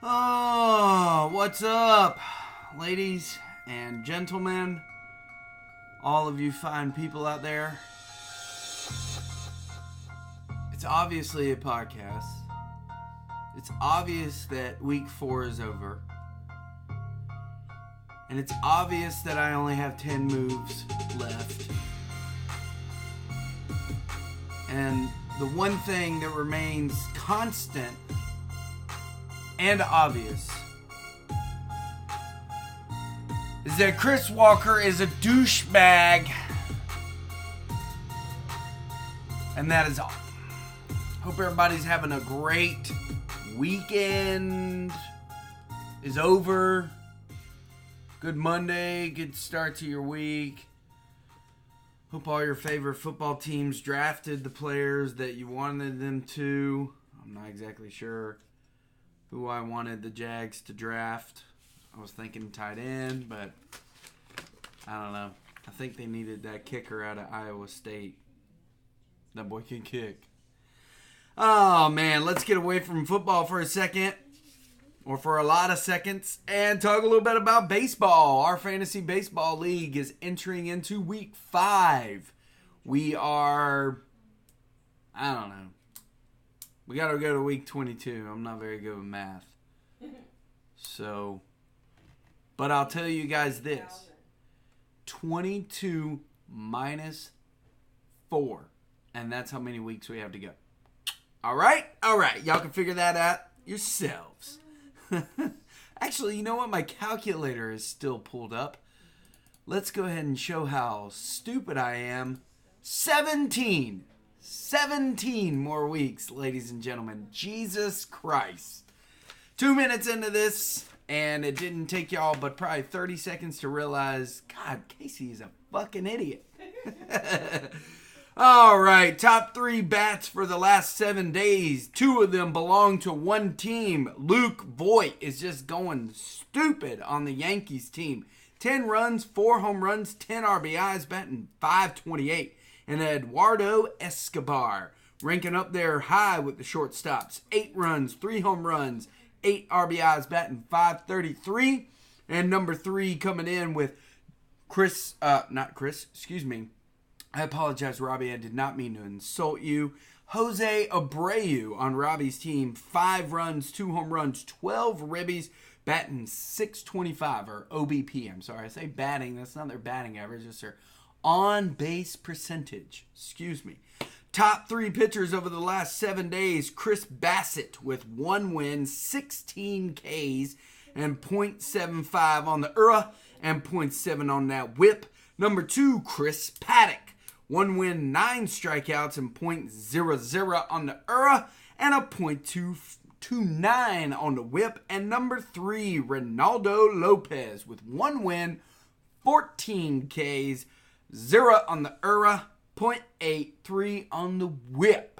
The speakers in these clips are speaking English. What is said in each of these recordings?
Oh, what's up, ladies and gentlemen, all of you fine people out there? It's obviously a podcast. It's obvious that week 4 is over. And it's obvious that I only have 10 moves left. And the one thing that remains constant and obvious is that Chris Walker is a douchebag. And that is all. Hope everybody's having a great weekend. Is over. Good Monday. Good start to your week. Hope all your favorite football teams drafted the players that you wanted them to. I'm not exactly sure who I wanted the Jags to draft. I was thinking tight end, but I don't know. I think they needed that kicker out of Iowa State. That boy can kick. Oh, man. Let's get away from football for a second, or for a lot of seconds, and talk a little bit about baseball. Our fantasy baseball league is entering into week 5. We are, I don't know. We got to go to week 22. I'm not very good with math. So, but I'll tell you guys this. 22 minus 4. And that's how many weeks we have to go. All right? All right. Y'all can figure that out yourselves. Actually, you know what? My calculator is still pulled up. Let's go ahead and show how stupid I am. 17 more weeks, ladies and gentlemen. Jesus Christ. 2 minutes into this, and it didn't take y'all but probably 30 seconds to realize, God, Casey is a fucking idiot. All right, top 3 bats for the last 7 days. 2 of them belong to one team. Luke Voit is just going stupid on the Yankees team. 10 runs, 4 home runs, 10 RBIs, batting .528. And Eduardo Escobar ranking up there high with the shortstops. 8 runs, 3 home runs, 8 RBIs, batting .533. And number 3 coming in with I apologize, Robbie. I did not mean to insult you. Jose Abreu on Robbie's team. 5 runs, 2 home runs, 12 ribbies, batting .625, or OBP. I'm sorry, I say batting. That's not their batting average. It's their on-base percentage. Excuse me. Top 3 pitchers over the last 7 days. Chris Bassett with 1 win, 16 Ks, and .75 on the ERA, and .7 on that whip. Number 2, Chris Paddock. 1 win, 9 strikeouts, and .00 on the ERA, and a .229 on the whip. And number 3, Ronaldo Lopez with 1 win, 14 Ks, 0 on the ERA, .83 on the whip.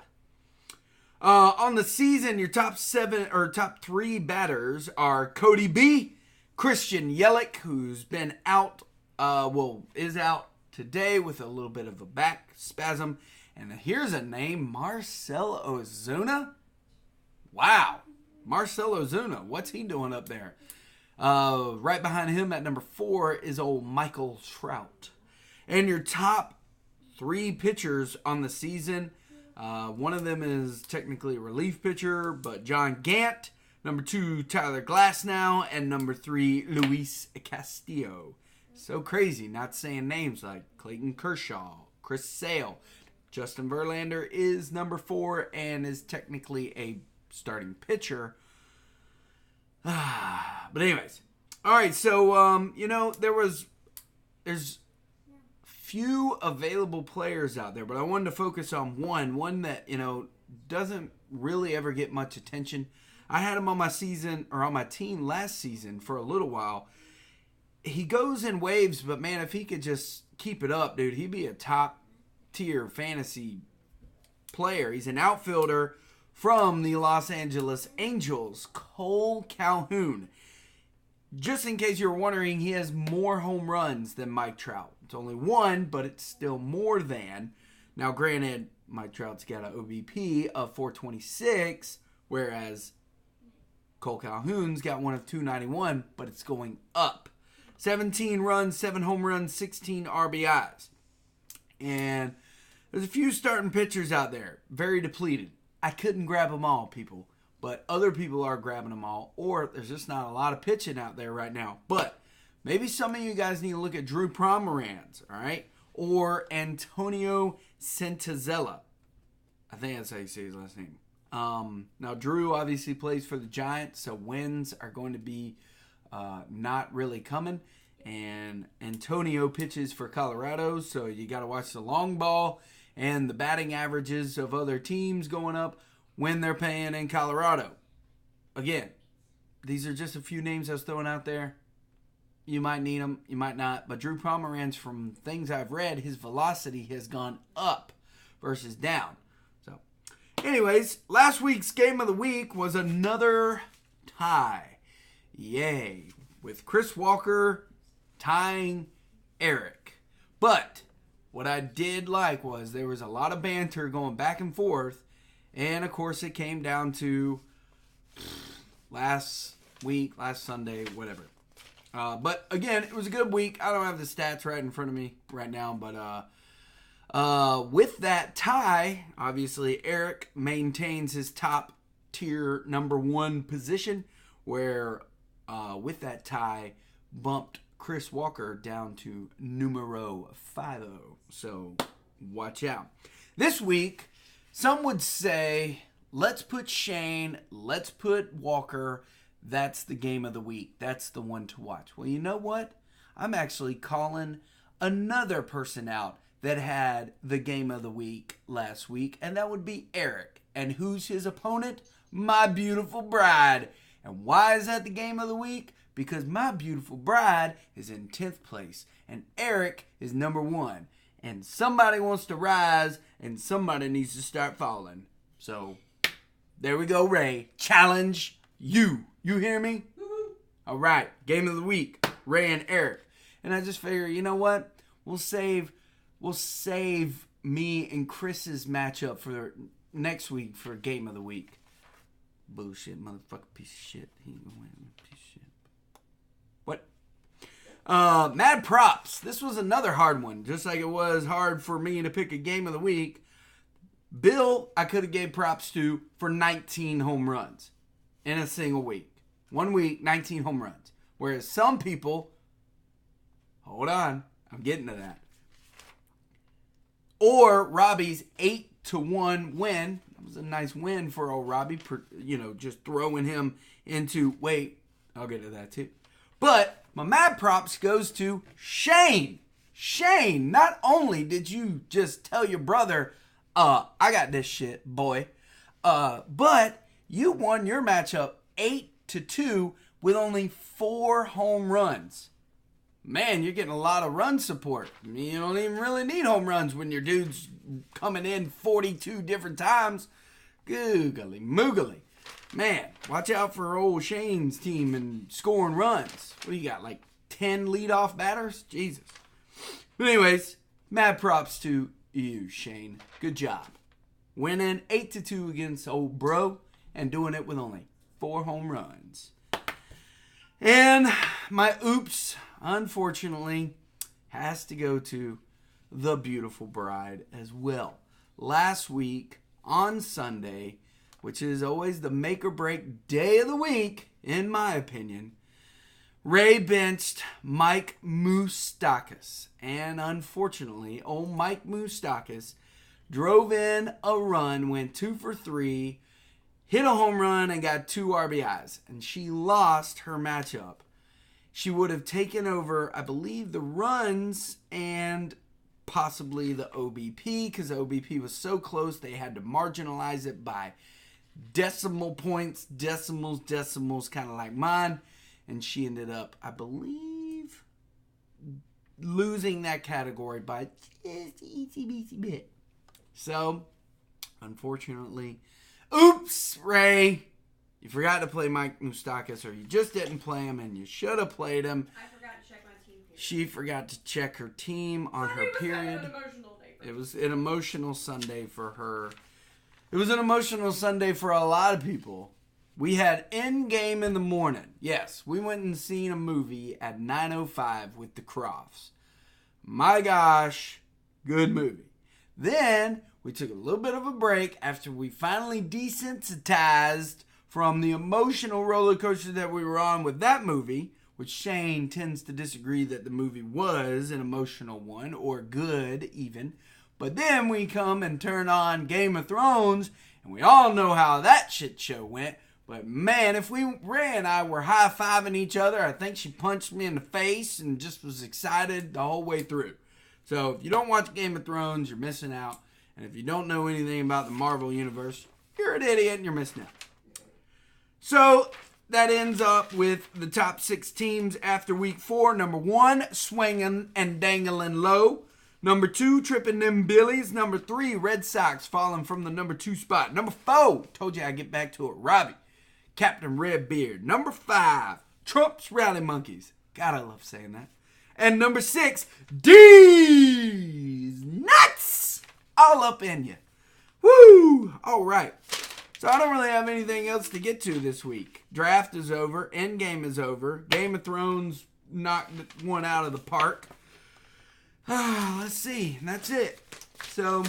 On the season, your top 3 batters are Cody B, Christian Yelich, who's been out, is out today with a little bit of a back spasm. And here's a name, Marcell Ozuna. Wow. Marcell Ozuna. What's he doing up there? Right behind him at number 4 is old Michael Trout. And your top 3 pitchers on the season, one of them is technically a relief pitcher, but John Gant. Number 2, Tyler Glasnow. And number 3, Luis Castillo. So crazy, not saying names like Clayton Kershaw, Chris Sale. Justin Verlander is number 4 and is technically a starting pitcher. But anyways. All right, so, there's few available players out there, but I wanted to focus on one that, doesn't really ever get much attention. I had him on my team last season for a little while. He goes in waves, but man, if he could just keep it up, dude, he'd be a top tier fantasy player. He's an outfielder from the Los Angeles Angels, Cole Calhoun. Just in case you're wondering, he has more home runs than Mike Trout. It's only 1, but it's still more than. Now, granted, Mike Trout's got an OBP of .426, whereas Cole Calhoun's got one of 291, but it's going up. 17 runs, 7 home runs, 16 RBIs. And there's a few starting pitchers out there, very depleted. I couldn't grab them all, people. But other people are grabbing them all. Or there's just not a lot of pitching out there right now. But maybe some of you guys need to look at Drew Pomeranz, all right? Or Antonio Santazella. I think that's how you say his last name. Now, Drew obviously plays for the Giants, so wins are going to be not really coming. And Antonio pitches for Colorado, so you got to watch the long ball and the batting averages of other teams going up when they're playing in Colorado. Again, these are just a few names I was throwing out there. You might need them, you might not. But Drew Pomeranz, from things I've read, his velocity has gone up versus down. So, anyways, last week's game of the week was another tie. Yay. With Chris Walker tying Eric. But what I did like was there was a lot of banter going back and forth. And, of course, it came down to last Sunday, whatever. But, again, it was a good week. I don't have the stats right in front of me right now. But with that tie, obviously, Eric maintains his top tier number 1 position. Where, with that tie, bumped Chris Walker down to numero 5. So, watch out. This week, some would say, let's put Shane, let's put Walker. That's the game of the week. That's the one to watch. Well, you know what? I'm actually calling another person out that had the game of the week last week, and that would be Eric. And who's his opponent? My beautiful bride. And why is that the game of the week? Because my beautiful bride is in 10th place, and Eric is number 1. And somebody wants to rise, and somebody needs to start falling. So, there we go, Ray. Challenge you. You hear me? All right. Game of the week. Ray and Eric. And I just figure, you know what? We'll save me and Chris's matchup for next week for game of the week. Bullshit, motherfucker, piece of shit. He ain't gonna win, piece of shit. What? Mad props. This was another hard one. Just like it was hard for me to pick a game of the week. Bill, I could have gave props to for 19 home runs in a single week. 1 week, 19 home runs. Whereas some people, hold on, I'm getting to that. Or Robbie's 8-1 win. That was a nice win for old Robbie. Just throwing him into, wait, I'll get to that too. But my mad props goes to Shane. Shane, not only did you just tell your brother, I got this shit, boy, but you won your matchup 8-2 with only 4 home runs. Man, you're getting a lot of run support. You don't even really need home runs when your dude's coming in 42 different times. Googly moogly. Man, watch out for old Shane's team and scoring runs. What do you got, like 10 leadoff batters? Jesus. But anyways, mad props to you, Shane. Good job. Winning 8-2 against old bro and doing it with only 4 home runs. And my oops, unfortunately, has to go to the beautiful bride as well. Last week on Sunday, which is always the make or break day of the week, in my opinion, Ray benched Mike Moustakas. And unfortunately, old Mike Moustakas drove in a run, went 2 for 3, hit a home run, and got 2 RBIs. And she lost her matchup. She would have taken over, I believe, the runs and possibly the OBP, because the OBP was so close they had to marginalize it by decimal points, decimals, kind of like mine. And she ended up, I believe, losing that category by just a bit. So, unfortunately, oops, Ray. You forgot to play Mike Moustakas, or you just didn't play him, and you should have played him. I forgot to check my team period. She forgot to check her team on her period. An emotional day for It was an emotional Sunday for her. It was an emotional Sunday for a lot of people. we had Endgame in the morning. Yes, we went and seen a movie at 9:05 with the Crofts. My gosh, good movie. Then we took a little bit of a break after we finally desensitized from the emotional roller coaster that we were on with that movie, which Shane tends to disagree that the movie was an emotional one, or good even. But then we come and turn on Game of Thrones, and we all know how that shit show went. But man, if Ray and I were high-fiving each other, I think she punched me in the face and just was excited the whole way through. So if you don't watch Game of Thrones, you're missing out. And if you don't know anything about the Marvel Universe, you're an idiot and you're missing out. So that ends up with the top 6 teams after week 4. Number 1, swinging and dangling low. Number 2, tripping them billies. Number 3, Red Sox falling from the number 2 spot. Number 4, told you I'd get back to it, Robbie, Captain Redbeard. Number 5, Trump's Rally Monkeys. God, I love saying that. And number 6, D's Nuts. All up in you. Woo! All right. So I don't really have anything else to get to this week. Draft is over. Endgame is over. Game of Thrones knocked one out of the park. Let's see. That's it. So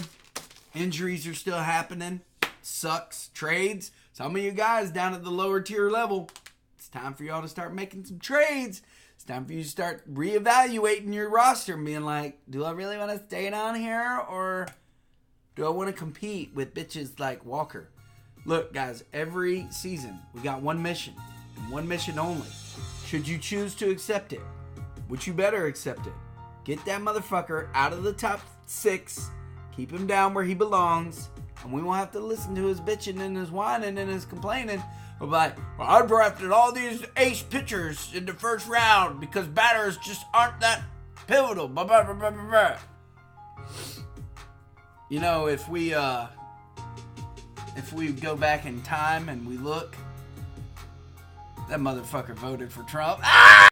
injuries are still happening. Sucks. Trades. Some of you guys down at the lower tier level, it's time for y'all to start making some trades. It's time for you to start reevaluating your roster and being like, do I really want to stay down here, or do I want to compete with bitches like Walker? Look, guys, every season we got one mission, and one mission only. Should you choose to accept it, which you better accept it, get that motherfucker out of the top 6, keep him down where he belongs, and we won't have to listen to his bitching and his whining and his complaining. We'll be like, well, I drafted all these ace pitchers in the first round because batters just aren't that pivotal. Blah, blah, blah, blah, blah, blah. You know, if we go back in time and we look, that motherfucker voted for Trump. Ah!